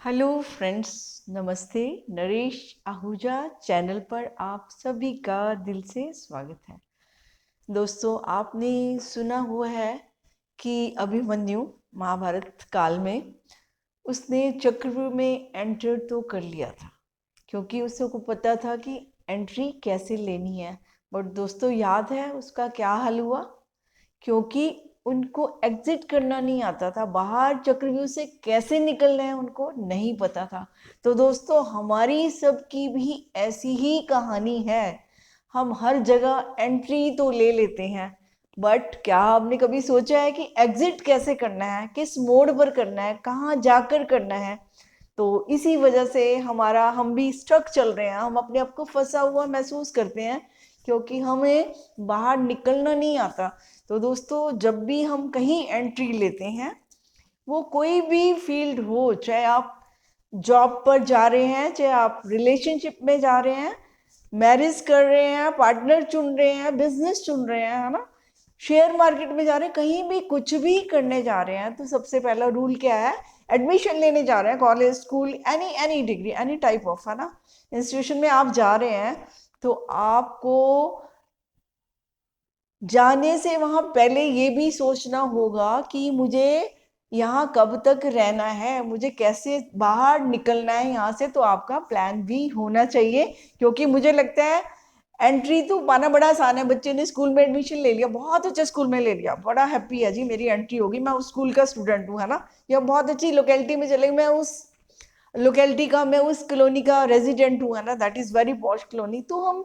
Hello friends, नमस्ते। Naresh Ahuja channel पर आप सभी का दिल से स्वागत है। दोस्तों, आपने सुना हुआ है कि अभिमन्यु महाभारत काल में उसने चक्रव्यूह में एंटर तो कर लिया था, क्योंकि उसको पता था कि एंट्री कैसे लेनी है। बट दोस्तों, याद है उसका क्या हाल हुआ? क्योंकि उनको एग्जिट करना नहीं आता था, बाहर चक्रव्यूह से कैसे निकलना है उनको नहीं पता था। तो दोस्तों, हमारी सबकी भी ऐसी ही कहानी है। हम हर जगह एंट्री तो ले लेते हैं, बट क्या आपने कभी सोचा है कि एग्जिट कैसे करना है, किस मोड़ पर करना है, कहाँ जाकर करना है? तो इसी वजह से हम भी स्ट्रक चल रहे हैं, हम अपने आप को फंसा हुआ महसूस करते हैं, क्योंकि हमें बाहर निकलना नहीं आता। तो दोस्तों, जब भी हम कहीं एंट्री लेते हैं, वो कोई भी फील्ड हो, चाहे आप जॉब पर जा रहे हैं, चाहे आप रिलेशनशिप में जा रहे हैं, मैरिज कर रहे हैं, पार्टनर चुन रहे हैं, बिजनेस चुन रहे हैं, है ना, शेयर मार्केट में जा रहे हैं, कहीं भी कुछ भी करने जा रहे हैं, तो सबसे पहला रूल क्या है? एडमिशन लेने जा रहे हैं, college, school, any any degree, any type of, है ना, इंस्टीट्यूशन में आप जा रहे हैं, तो आपको जाने से वहां पहले ये भी सोचना होगा कि मुझे यहाँ कब तक रहना है, मुझे कैसे बाहर निकलना है यहाँ से। तो आपका प्लान भी होना चाहिए, क्योंकि मुझे लगता है एंट्री तो पाना बड़ा आसान है। बच्चे ने स्कूल में एडमिशन ले लिया, बहुत अच्छे स्कूल में ले लिया, बड़ा हैप्पी है जी, मेरी एंट्री होगी, मैं उस स्कूल का स्टूडेंट हूँ, है ना, या बहुत अच्छी लोकेलिटी में चले, मैं उस लोकेलिटी का, मैं उस कॉलोनी का रेजिडेंट हूँ, है ना, that is very posh colony. तो हम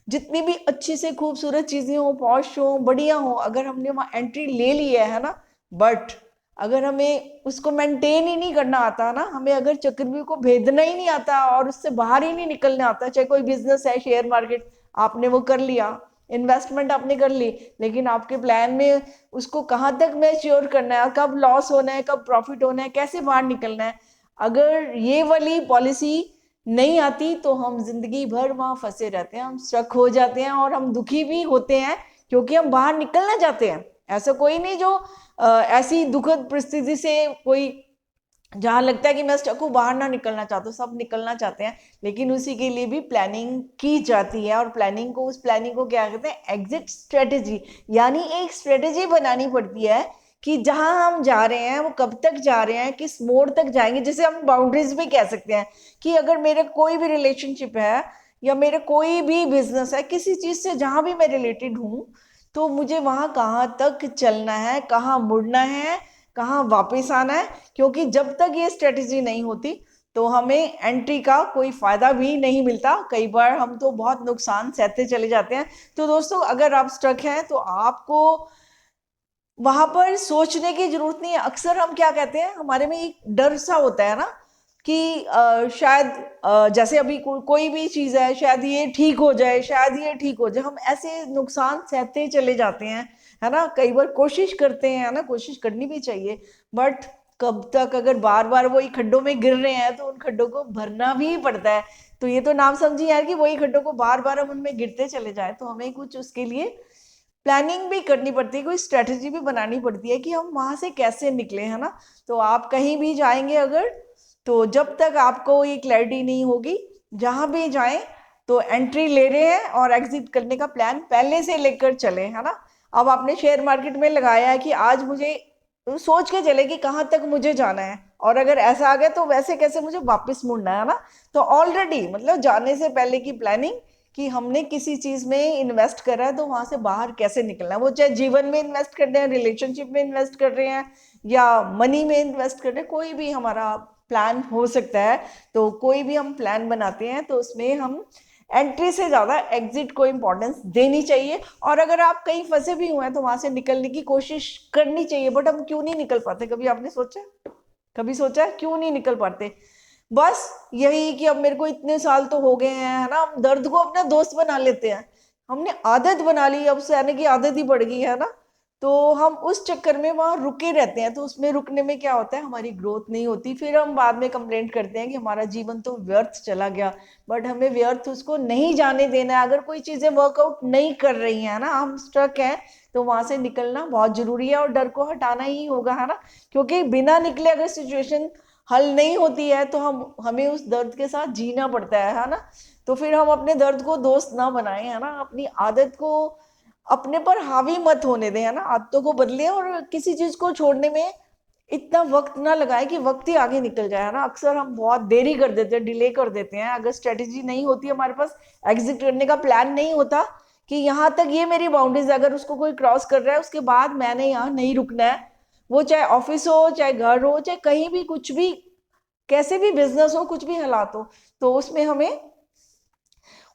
जितनी भी अच्छी से खूबसूरत चीज़ें हो, पॉश हो, बढ़िया हो, अगर हमने वहाँ एंट्री ले ली है ना, बट अगर हमें उसको मेंटेन ही नहीं करना आता ना, हमें अगर चक्रव्यूह को भेदना ही नहीं आता और उससे बाहर ही नहीं निकलना आता, चाहे कोई बिजनेस है, शेयर मार्केट आपने वो कर लिया, इन्वेस्टमेंट आपने कर ली, लेकिन आपके प्लान में उसको कहाँ तक मैच्योर करना है, कब लॉस होना है, कब प्रॉफिट होना है, कैसे बाहर निकलना है, अगर ये वाली पॉलिसी नहीं आती, तो हम जिंदगी भर वहां फंसे रहते हैं, हम स्ट्रक हो जाते हैं और हम दुखी भी होते हैं, क्योंकि हम बाहर निकलना चाहते हैं। ऐसा कोई नहीं जो ऐसी दुखद परिस्थिति से कोई, जहां लगता है कि मैं स्टक हूँ, बाहर ना निकलना चाहता हूँ, सब निकलना चाहते हैं, लेकिन उसी के लिए भी प्लानिंग की जाती है। और उस प्लानिंग को क्या कहते हैं? एग्जिट स्ट्रेटेजी, यानी एक स्ट्रेटेजी बनानी पड़ती है कि जहां हम जा रहे हैं वो कब तक जा रहे हैं, किस मोड़ तक जाएंगे, जिसे हम बाउंड्रीज भी कह सकते हैं। कि अगर मेरे कोई भी रिलेशनशिप है या मेरे कोई भी बिजनेस है, किसी चीज से जहां भी मैं रिलेटेड हूँ, तो मुझे वहां कहाँ तक चलना है, कहाँ मुड़ना है, कहाँ वापस आना है। क्योंकि जब तक ये स्ट्रेटेजी नहीं होती, तो हमें एंट्री का कोई फायदा भी नहीं मिलता, कई बार हम तो बहुत नुकसान सहते चले जाते हैं। तो दोस्तों, अगर आप स्ट्रक हैं, तो आपको वहां पर सोचने की जरूरत नहीं है। अक्सर हम क्या कहते हैं, हमारे में एक डर सा होता है ना, कि शायद जैसे अभी कोई भी चीज है, शायद ये ठीक हो जाए, शायद ये ठीक हो जाए, हम ऐसे नुकसान सहते चले जाते हैं, है ना। कई बार कोशिश करते हैं, है ना, कोशिश करनी भी चाहिए, बट कब तक? अगर बार बार वही खड्डों में गिर रहे हैं, तो उन खड्डों को भरना भी पड़ता है। तो ये तो नाम समझिए यार, कि वही खड्डों को बार बार हम उनमें गिरते चले जाए, तो हमें कुछ उसके लिए प्लानिंग भी करनी पड़ती है, कोई स्ट्रेटेजी भी बनानी पड़ती है कि हम वहां से कैसे निकले, है ना। तो आप कहीं भी जाएंगे अगर, तो जब तक आपको ये क्लैरिटी नहीं होगी, जहां भी जाएं, तो एंट्री ले रहे हैं और एग्जिट करने का प्लान पहले से लेकर चले, है ना। अब आपने शेयर मार्केट में लगाया है कि आज मुझे सोच के चले कि कहाँ तक मुझे जाना है, और अगर ऐसा आ गया तो वैसे कैसे मुझे वापस मुड़ना है ना। तो ऑलरेडी मतलब जाने से पहले की प्लानिंग, कि हमने किसी चीज में इन्वेस्ट करा है, तो वहां से बाहर कैसे निकलना है। वो चाहे जीवन में इन्वेस्ट कर रहे हैं, रिलेशनशिप में इन्वेस्ट कर रहे हैं, या मनी में इन्वेस्ट कर रहे हैं, कोई भी हमारा प्लान हो सकता है। तो कोई भी हम प्लान बनाते हैं, तो उसमें हम एंट्री से ज्यादा एग्जिट को इंपॉर्टेंस देनी चाहिए। और अगर आप कहीं फंसे भी हुए हैं, तो वहां से निकलने की कोशिश करनी चाहिए। बट हम क्यों नहीं निकल पाते? कभी आपने सोचा? कभी सोचा है क्यों नहीं निकल पाते? बस यही कि अब मेरे को इतने साल तो हो गए हैं, है ना, हम दर्द को अपना दोस्त बना लेते हैं, हमने आदत बना ली, अब सहने की आदत ही पड़ गई है ना। तो हम उस चक्कर में वहां रुके रहते हैं, तो उसमें रुकने में क्या होता है, हमारी ग्रोथ नहीं होती, फिर हम बाद में कंप्लेंट करते हैं कि हमारा जीवन तो व्यर्थ चला गया। बट हमें व्यर्थ उसको नहीं जाने देना है। अगर कोई चीजें वर्कआउट नहीं कर रही हैं ना, हम स्ट्रक हैं, तो वहां से निकलना बहुत जरूरी है, और डर को हटाना ही होगा, है ना। क्योंकि बिना निकले अगर सिचुएशन हल नहीं होती है तो हमें उस दर्द के साथ जीना पड़ता है ना। तो फिर हम अपने दर्द को दोस्त ना बनाएं, है ना। अपनी आदत को अपने पर हावी मत होने दें, है ना। आदतों को बदलें और किसी चीज को छोड़ने में इतना वक्त ना लगाए कि वक्त ही आगे निकल जाए, है ना। अक्सर हम बहुत देरी कर देते हैं, डिले कर देते हैं। अगर स्ट्रेटेजी नहीं होती हमारे पास, एग्जिट करने का प्लान नहीं होता कि यहाँ तक ये मेरी बाउंड्रीज, अगर उसको कोई क्रॉस कर रहा है उसके बाद मैंने यहाँ नहीं रुकना है, वो चाहे ऑफिस हो, चाहे घर हो, चाहे कहीं भी कुछ भी, कैसे भी बिजनेस हो, कुछ भी हालात हो, तो उसमें हमें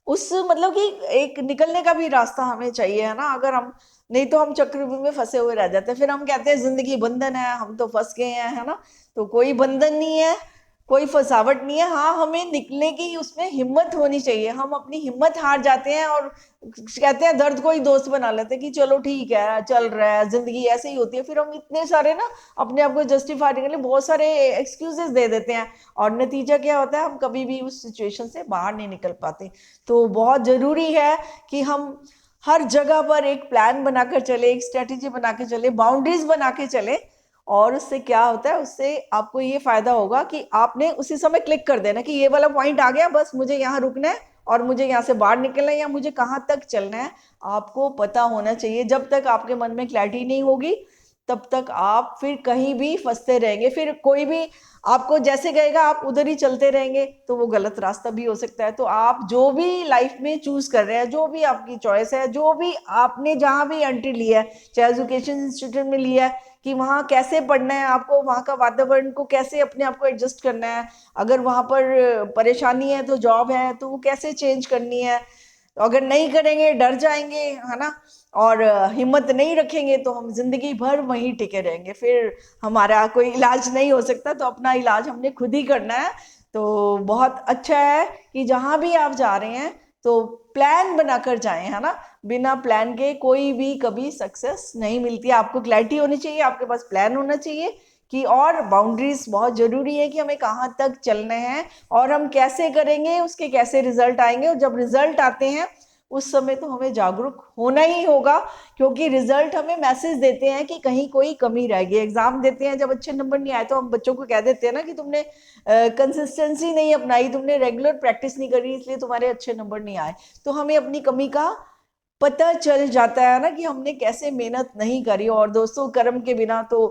उस मतलब कि एक निकलने का भी रास्ता हमें चाहिए, है ना। अगर हम नहीं तो हम चक्रव्यूह में फंसे हुए रह जाते हैं। फिर हम कहते हैं जिंदगी बंधन है, हम तो फंस गए हैं, है ना। तो कोई बंधन नहीं है, कोई फंसावट नहीं है। हाँ, हमें निकलने की उसमें हिम्मत होनी चाहिए। हम अपनी हिम्मत हार जाते हैं और कहते हैं दर्द को ही दोस्त बना लेते हैं कि चलो ठीक है, चल रहा है, जिंदगी ऐसे ही होती है। फिर हम इतने सारे ना अपने आप को जस्टिफाई करने के लिए बहुत सारे एक्सक्यूजेस दे देते हैं, और नतीजा क्या होता है, हम कभी भी उस सिचुएशन से बाहर नहीं निकल पाते। तो बहुत जरूरी है कि हम हर जगह पर एक प्लान बनाकर चले, एक स्ट्रेटेजी बना के चले, बाउंड्रीज बना के चले। और उससे क्या होता है, उससे आपको ये फायदा होगा कि आपने उसी समय क्लिक कर देना कि ये वाला पॉइंट आ गया, बस मुझे यहाँ रुकना है और मुझे यहाँ से बाहर निकलना है, या मुझे कहाँ तक चलना है आपको पता होना चाहिए। जब तक आपके मन में क्लैरिटी नहीं होगी तब तक आप फिर कहीं भी फंसते रहेंगे। फिर कोई भी आपको जैसे कहेगा आप उधर ही चलते रहेंगे, तो वो गलत रास्ता भी हो सकता है। तो आप जो भी लाइफ में चूज कर रहे हैं, जो भी आपकी चॉइस है, जो भी आपने जहां भी एंट्री लिया है, चाहे एजुकेशन इंस्टीट्यूट में लिया है कि वहाँ कैसे पढ़ना है आपको, वहाँ का वातावरण को कैसे अपने आप को एडजस्ट करना है, अगर वहाँ पर परेशानी है तो जॉब है तो वो कैसे चेंज करनी है। तो अगर नहीं करेंगे, डर जाएंगे, है ना, और हिम्मत नहीं रखेंगे तो हम जिंदगी भर वहीं टिके रहेंगे। फिर हमारा कोई इलाज नहीं हो सकता, तो अपना इलाज हमने खुद ही करना है। तो बहुत अच्छा है कि जहां भी आप जा रहे हैं तो प्लान बनाकर जाएं, है ना। बिना प्लान के कोई भी कभी सक्सेस नहीं मिलती है। आपको क्लैरिटी होनी चाहिए, आपके पास प्लान होना चाहिए कि, और बाउंड्रीज बहुत जरूरी है कि हमें कहाँ तक चलना है और हम कैसे करेंगे, उसके कैसे रिजल्ट आएंगे। और जब रिजल्ट आते हैं उस समय तो हमें जागरूक होना ही होगा, क्योंकि रिजल्ट हमें मैसेज देते हैं कि कहीं कोई कमी रह गई। एग्जाम देते हैं, जब अच्छे नंबर नहीं आए तो हम बच्चों को कह देते हैं ना कि तुमने कंसिस्टेंसी नहीं अपनाई, तुमने रेगुलर प्रैक्टिस नहीं करी, इसलिए तुम्हारे अच्छे नंबर नहीं आए। तो हमें अपनी कमी का पता चल जाता है ना कि हमने कैसे मेहनत नहीं करी। और दोस्तों, कर्म के बिना तो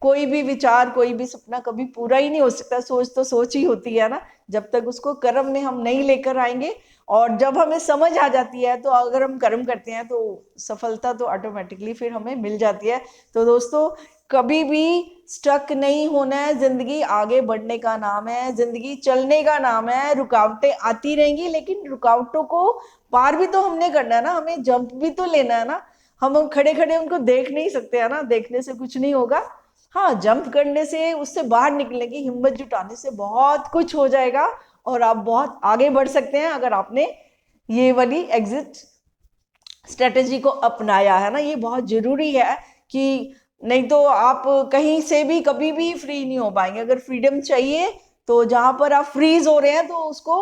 कोई भी विचार, कोई भी सपना कभी पूरा ही नहीं हो सकता। सोच तो सोच ही होती है ना, जब तक उसको कर्म में हम नहीं लेकर आएंगे। और जब हमें समझ आ जाती है, तो अगर हम कर्म करते हैं तो सफलता तो ऑटोमेटिकली फिर हमें मिल जाती है। तो दोस्तों, कभी भी स्टक नहीं होना है। जिंदगी आगे बढ़ने का नाम है, जिंदगी चलने का नाम है। रुकावटें आती रहेंगी, लेकिन रुकावटों को पार भी तो हमने करना है ना, हमें जंप भी तो लेना है ना। हम खड़े खड़े उनको देख नहीं सकते, है ना, देखने से कुछ नहीं होगा। हाँ, जंप करने से, उससे बाहर निकलने की हिम्मत जुटाने से बहुत कुछ हो जाएगा और आप बहुत आगे बढ़ सकते हैं, अगर आपने ये वाली एग्जिट स्ट्रेटेजी को अपनाया, है ना। ये बहुत जरूरी है कि नहीं तो आप कहीं से भी कभी भी फ्री नहीं हो पाएंगे। अगर फ्रीडम चाहिए तो जहां पर आप फ्रीज हो रहे हैं तो उसको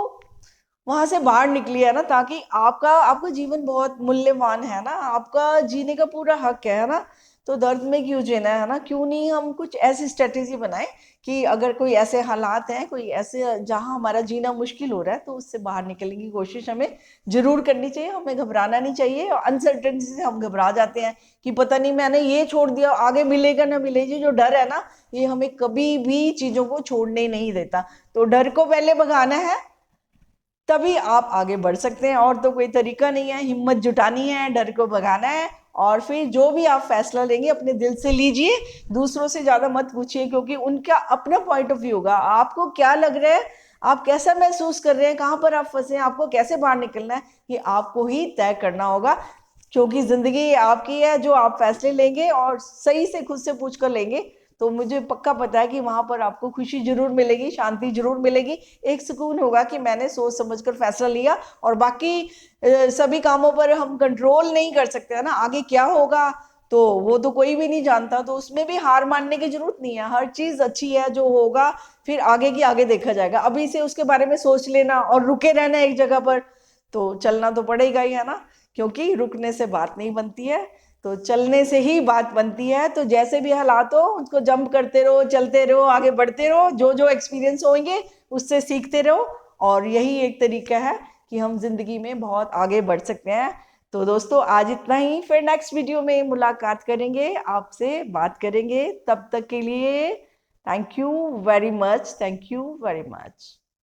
वहां से बाहर निकलिए, है ना, ताकि आपका जीवन बहुत मूल्यवान है ना, आपका जीने का पूरा हक है ना। तो दर्द में क्यों जीना है ना। क्यों नहीं हम कुछ ऐसी स्ट्रेटेजी बनाएं कि अगर कोई ऐसे हालात हैं, कोई ऐसे जहां हमारा जीना मुश्किल हो रहा है, तो उससे बाहर निकलने की कोशिश हमें जरूर करनी चाहिए। हमें घबराना नहीं चाहिए। अनसर्टेनिटी से हम घबरा जाते हैं कि पता नहीं, मैंने ये छोड़ दिया, आगे मिलेगा ना मिलेगी। जो डर है ना, ये हमें कभी भी चीजों को छोड़ने नहीं देता। तो डर को पहले भगाना है, तभी आप आगे बढ़ सकते हैं। और तो कोई तरीका नहीं है। हिम्मत जुटानी है, डर को भगाना है, और फिर जो भी आप फैसला लेंगे अपने दिल से लीजिए। दूसरों से ज्यादा मत पूछिए, क्योंकि उनका अपना पॉइंट ऑफ व्यू होगा। आपको क्या लग रहा है, आप कैसा महसूस कर रहे हैं, कहाँ पर आप फंसे हैं, आपको कैसे बाहर निकलना है, ये आपको ही तय करना होगा। क्योंकि जिंदगी आपकी है, जो आप फैसले लेंगे और सही से खुद से पूछ कर लेंगे, तो मुझे पक्का पता है कि वहां पर आपको खुशी जरूर मिलेगी, शांति जरूर मिलेगी। एक सुकून होगा कि मैंने सोच समझकर फैसला लिया। और बाकी सभी कामों पर हम कंट्रोल नहीं कर सकते, है ना। आगे क्या होगा तो वो तो कोई भी नहीं जानता, तो उसमें भी हार मानने की जरूरत नहीं है। हर चीज अच्छी है, जो होगा फिर आगे की आगे देखा जाएगा। अभी से उसके बारे में सोच लेना और रुके रहना एक जगह पर, तो चलना तो पड़ेगा ही, है ना, क्योंकि रुकने से बात नहीं बनती है। तो चलने से ही बात बनती है। तो जैसे भी हालात हो उसको जंप करते रहो, चलते रहो, आगे बढ़ते रहो, जो जो एक्सपीरियंस होंगे उससे सीखते रहो। और यही एक तरीका है कि हम जिंदगी में बहुत आगे बढ़ सकते हैं। तो दोस्तों आज इतना ही, फिर नेक्स्ट वीडियो में मुलाकात करेंगे, आपसे बात करेंगे। तब तक के लिए thank you very much, thank you very much.